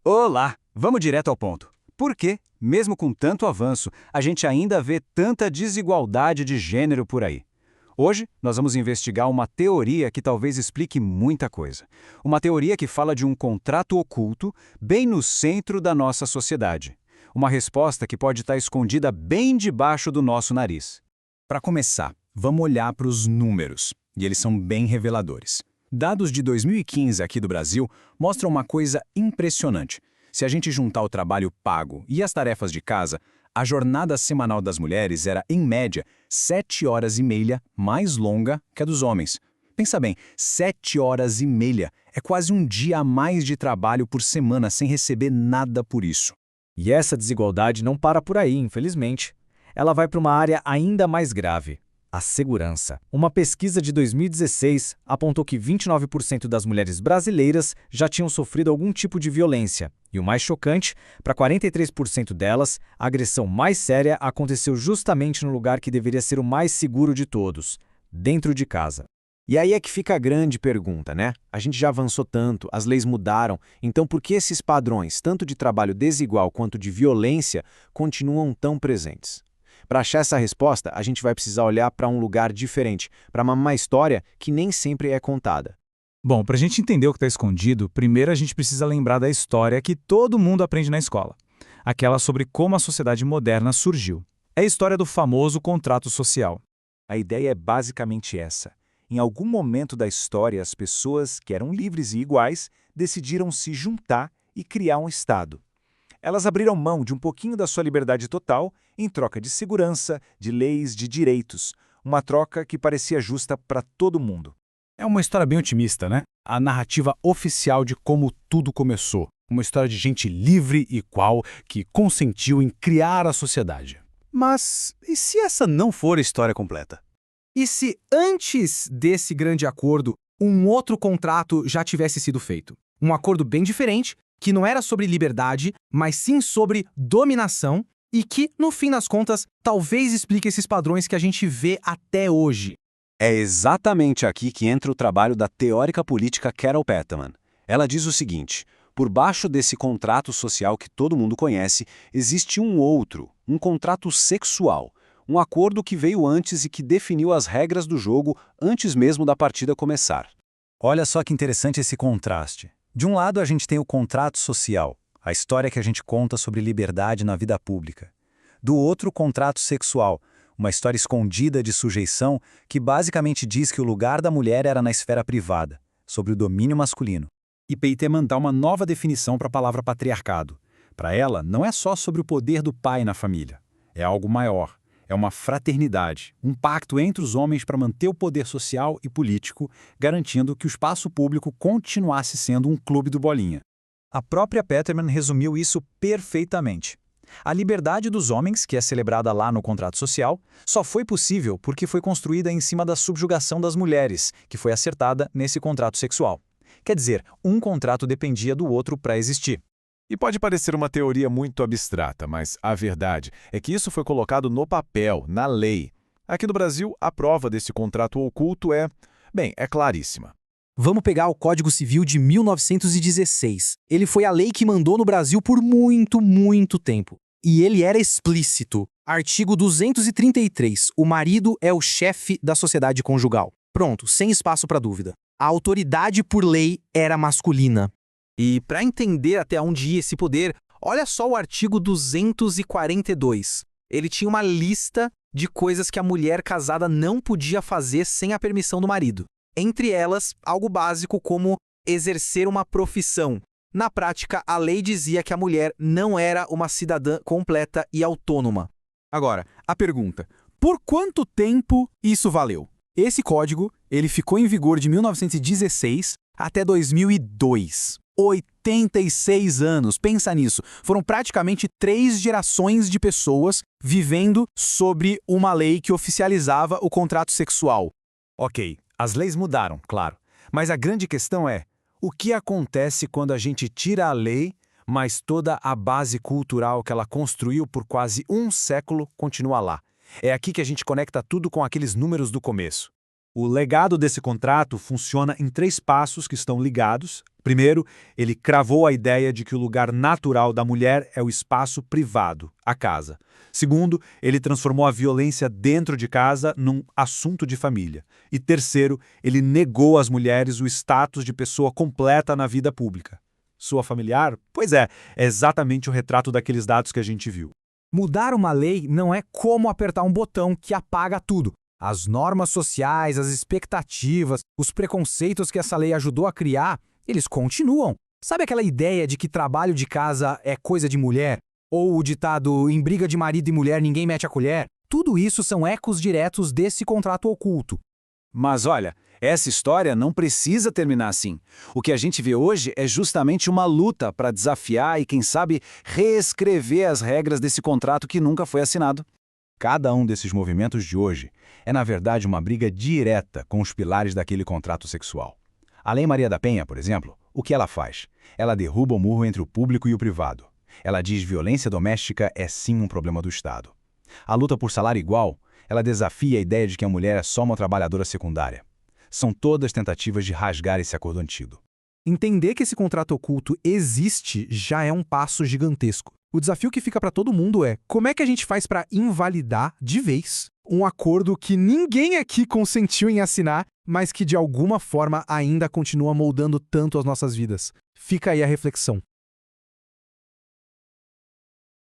Olá! Vamos direto ao ponto. Por que, mesmo com tanto avanço, a gente ainda vê tanta desigualdade de gênero por aí? Hoje, nós vamos investigar uma teoria que talvez explique muita coisa. Uma teoria que fala de um contrato oculto bem no centro da nossa sociedade. Uma resposta que pode estar escondida bem debaixo do nosso nariz. Para começar, vamos olhar para os números, e eles são bem reveladores. Dados de 2015 aqui do Brasil mostram uma coisa impressionante. Se a gente juntar o trabalho pago e as tarefas de casa, a jornada semanal das mulheres era, em média, 7 horas e meia mais longa que a dos homens. Pensa bem, 7 horas e meia é quase um dia a mais de trabalho por semana sem receber nada por isso. E essa desigualdade não para por aí, infelizmente. Ela vai para uma área ainda mais grave: a segurança. Uma pesquisa de 2016 apontou que 29% das mulheres brasileiras já tinham sofrido algum tipo de violência. E o mais chocante, para 43% delas, a agressão mais séria aconteceu justamente no lugar que deveria ser o mais seguro de todos: dentro de casa. E aí é que fica a grande pergunta, né? A gente já avançou tanto, as leis mudaram, então por que esses padrões, tanto de trabalho desigual quanto de violência, continuam tão presentes? Para achar essa resposta, a gente vai precisar olhar para um lugar diferente, para uma história que nem sempre é contada. Bom, para a gente entender o que está escondido, primeiro a gente precisa lembrar da história que todo mundo aprende na escola. Aquela sobre como a sociedade moderna surgiu. É a história do famoso contrato social. A ideia é basicamente essa. Em algum momento da história, as pessoas, que eram livres e iguais, decidiram se juntar e criar um Estado. Elas abriram mão de um pouquinho da sua liberdade total em troca de segurança, de leis, de direitos. Uma troca que parecia justa para todo mundo. É uma história bem otimista, né? A narrativa oficial de como tudo começou. Uma história de gente livre e qual que consentiu em criar a sociedade. Mas e se essa não for a história completa? E se antes desse grande acordo, um outro contrato já tivesse sido feito? Um acordo bem diferente, que não era sobre liberdade, mas sim sobre dominação, e que, no fim das contas, talvez explique esses padrões que a gente vê até hoje. É exatamente aqui que entra o trabalho da teórica política Carol Peterman. Ela diz o seguinte: por baixo desse contrato social que todo mundo conhece, existe um outro, um contrato sexual, um acordo que veio antes e que definiu as regras do jogo antes mesmo da partida começar. Olha só que interessante esse contraste. De um lado, a gente tem o contrato social, a história que a gente conta sobre liberdade na vida pública. Do outro, o contrato sexual, uma história escondida de sujeição que basicamente diz que o lugar da mulher era na esfera privada, sobre o domínio masculino. E Peiterman dá uma nova definição para a palavra patriarcado. Para ela, não é só sobre o poder do pai na família. É algo maior. É uma fraternidade, um pacto entre os homens para manter o poder social e político, garantindo que o espaço público continuasse sendo um clube do bolinha. A própria Peterman resumiu isso perfeitamente. A liberdade dos homens, que é celebrada lá no contrato social, só foi possível porque foi construída em cima da subjugação das mulheres, que foi acertada nesse contrato sexual. Quer dizer, um contrato dependia do outro para existir. E pode parecer uma teoria muito abstrata, mas a verdade é que isso foi colocado no papel, na lei. Aqui no Brasil, a prova desse contrato oculto é claríssima. Vamos pegar o Código Civil de 1916. Ele foi a lei que mandou no Brasil por muito, muito tempo. E ele era explícito. Artigo 233. O marido é o chefe da sociedade conjugal. Pronto, sem espaço para dúvida. A autoridade por lei era masculina. E para entender até onde ia esse poder, olha só o artigo 242. Ele tinha uma lista de coisas que a mulher casada não podia fazer sem a permissão do marido. Entre elas, algo básico como exercer uma profissão. Na prática, a lei dizia que a mulher não era uma cidadã completa e autônoma. Agora, a pergunta: por quanto tempo isso valeu? Esse código, ele ficou em vigor de 1916 até 2002. 86 anos, pensa nisso. Foram praticamente 3 gerações de pessoas vivendo sobre uma lei que oficializava o contrato sexual. Ok, as leis mudaram, claro. Mas a grande questão é, o que acontece quando a gente tira a lei, mas toda a base cultural que ela construiu por quase um século continua lá? É aqui que a gente conecta tudo com aqueles números do começo. O legado desse contrato funciona em 3 passos que estão ligados Primeiro, ele cravou a ideia de que o lugar natural da mulher é o espaço privado, a casa. Segundo, ele transformou a violência dentro de casa num assunto de família. E terceiro, ele negou às mulheres o status de pessoa completa na vida pública. Sua familiar? Pois é exatamente o retrato daqueles dados que a gente viu. Mudar uma lei não é como apertar um botão que apaga tudo. As normas sociais, as expectativas, os preconceitos que essa lei ajudou a criar, eles continuam. Sabe aquela ideia de que trabalho de casa é coisa de mulher? Ou o ditado, em briga de marido e mulher ninguém mete a colher? Tudo isso são ecos diretos desse contrato oculto. Mas olha, essa história não precisa terminar assim. O que a gente vê hoje é justamente uma luta para desafiar e, quem sabe, reescrever as regras desse contrato que nunca foi assinado. Cada um desses movimentos de hoje é, na verdade, uma briga direta com os pilares daquele contrato sexual. A Lei Maria da Penha, por exemplo, o que ela faz? Ela derruba o muro entre o público e o privado. Ela diz que violência doméstica é sim um problema do Estado. A luta por salário igual, ela desafia a ideia de que a mulher é só uma trabalhadora secundária. São todas tentativas de rasgar esse acordo antigo. Entender que esse contrato oculto existe já é um passo gigantesco. O desafio que fica para todo mundo é como é que a gente faz para invalidar de vez um acordo que ninguém aqui consentiu em assinar, mas que de alguma forma ainda continua moldando tanto as nossas vidas. Fica aí a reflexão.